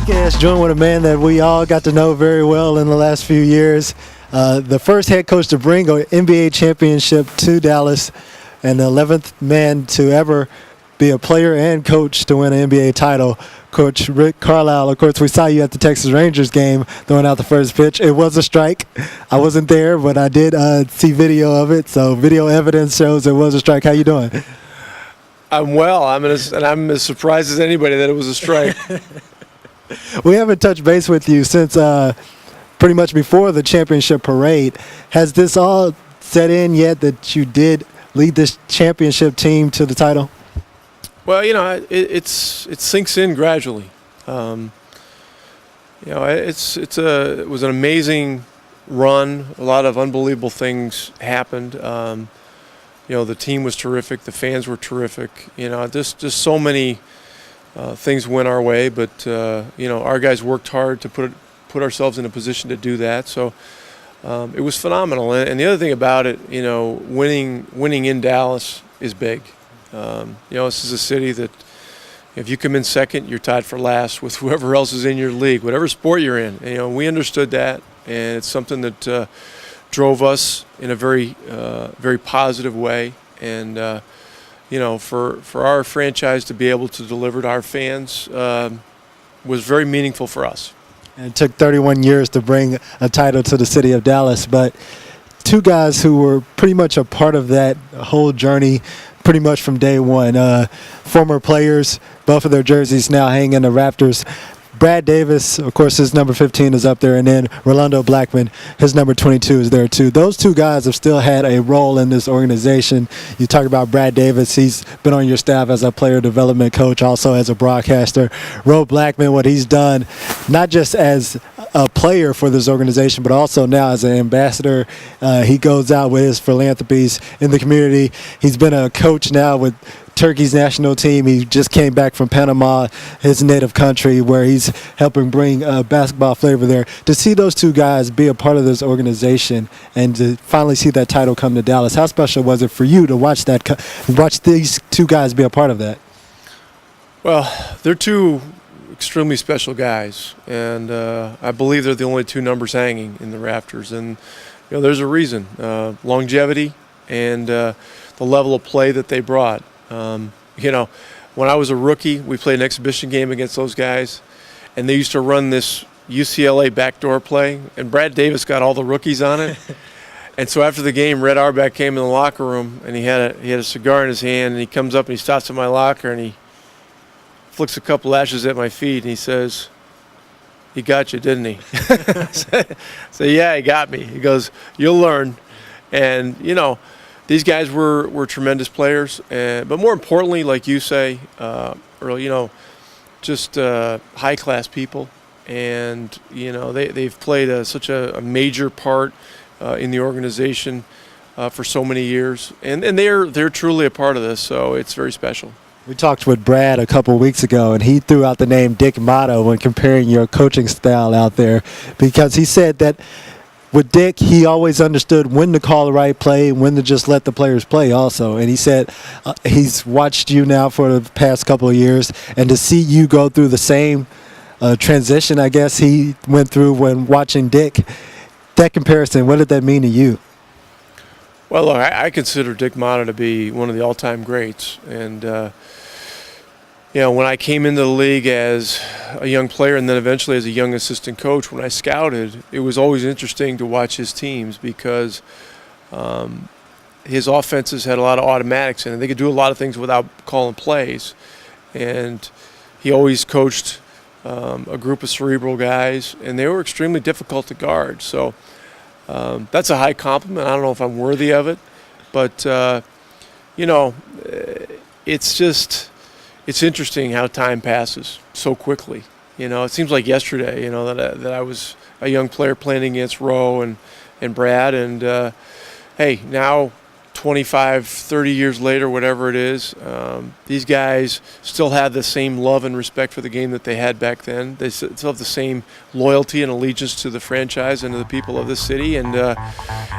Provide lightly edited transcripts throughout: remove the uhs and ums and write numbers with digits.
Podcast joined with a man that we all got to know very well in the last few years. The first head coach to bring an NBA championship to Dallas, and the 11th man to ever be a player and coach to win an NBA title. Coach Rick Carlisle, of course, we saw you at the Texas Rangers game throwing out the first pitch. It was a strike. I wasn't there, but I did see video of it, so video evidence shows it was a strike. How you doing? I'm well. I'm as surprised as anybody that it was a strike. We haven't touched base with you since pretty much before the championship parade. Has this all set in yet that you did lead this championship team to the title? Well, it sinks in gradually. It was an amazing run. A lot of unbelievable things happened. The team was terrific. The fans were terrific. Just so many things went our way. But our guys worked hard to put ourselves in a position to do that. So it was phenomenal. And the other thing about it, winning in Dallas is big. This is a city that if you come in second, you're tied for last with whoever else is in your league, whatever sport you're in. We understood that, and it's something that drove us in a very, very positive way. And for our franchise to be able to deliver to our fans was very meaningful for us. And it took 31 years to bring a title to the city of Dallas, but two guys who were pretty much a part of that whole journey pretty much from day one. Former players, both of their jerseys now hang in the Raptors. Brad Davis, of course, his number 15 is up there, and then Rolando Blackman, his number 22 is there too. Those two guys have still had a role in this organization. You talk about Brad Davis, he's been on your staff as a player development coach, also as a broadcaster. Ro Blackman, what he's done, not just as a player for this organization, but also now as an ambassador. He goes out with his philanthropies in the community. He's been a coach now with Turkey's national team. He just came back from Panama, his native country, where he's helping bring basketball flavor there. To see those two guys be a part of this organization and to finally see that title come to Dallas, how special was it for you to watch these two guys be a part of that? Well, they're two extremely special guys, and I believe they're the only two numbers hanging in the rafters. And there's a reason: longevity and the level of play that they brought. When I was a rookie, we played an exhibition game against those guys, and they used to run this UCLA backdoor play, and Brad Davis got all the rookies on it. And so after the game, Red Auerbach came in the locker room, and he had a cigar in his hand, and he comes up and he stops at my locker, and he flicks a couple ashes at my feet, and he says, "He got you, didn't he?" So yeah, he got me. He goes, "You'll learn." And these guys were tremendous players, but more importantly, like you say, just high-class people. And they've played such a major part in the organization for so many years, and they're truly a part of this. So it's very special. We talked with Brad a couple of weeks ago, and he threw out the name Dick Motto when comparing your coaching style out there, because he said that with Dick, he always understood when to call the right play, when to just let the players play also. And he said he's watched you now for the past couple of years, and to see you go through the same transition, I guess, he went through when watching Dick, that comparison, what did that mean to you? Well, look, I consider Dick Motto to be one of the all-time greats. And, when I came into the league as a young player and then eventually as a young assistant coach, when I scouted, it was always interesting to watch his teams because his offenses had a lot of automatics in it. They could do a lot of things without calling plays. And he always coached a group of cerebral guys, and they were extremely difficult to guard. So that's a high compliment. I don't know if I'm worthy of it, but it's interesting how time passes so quickly. It seems like yesterday, that I was a young player playing against Ro and Brad, and hey, now 25, 30 years later, whatever it is, these guys still have the same love and respect for the game that they had back then. They still have the same loyalty and allegiance to the franchise and to the people of this city. And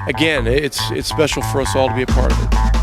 again, it's special for us all to be a part of it.